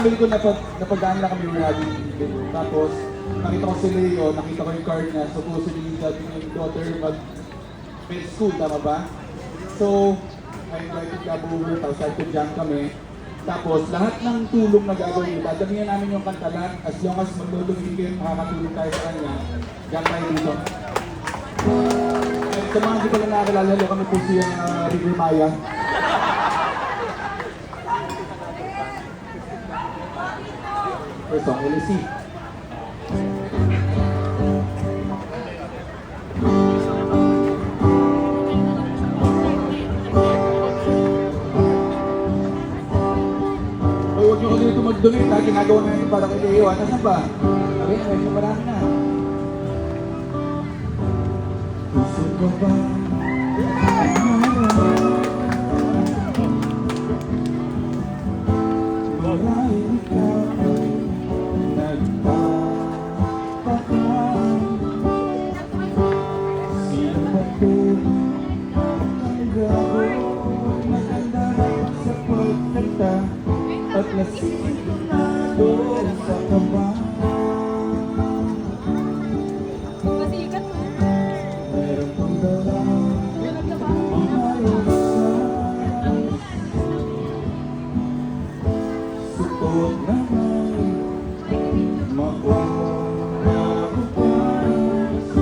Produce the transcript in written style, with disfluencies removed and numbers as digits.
family ko, napagaan na kami ng Abby. Tapos, nakita ko si Leo, nakita ko yung card niya. Supposedly, sabi niya yung daughter mag-med school, tama ba? So, I invited Kabuho, tapos jam kami. Tapos, lahat ng tulong na gagawin, dadamihan namin yung kantalan. As long as maglulungin kayo, makakatulong tayo sa kanya. Diyan tayo dito. Sa mga hindi ko lang nakakalala, kami po siya River Maya. First song, LC. Huwag niyo ko dito mag-donate ha, ginagawa namin para kay Leo. Nasaan ba? Okay, medyo marami na. Gusto ko ba? Marahil ikaw nagpapakain. Sino ba ito? Ang gagawin maganda sa pagkanta at lasing.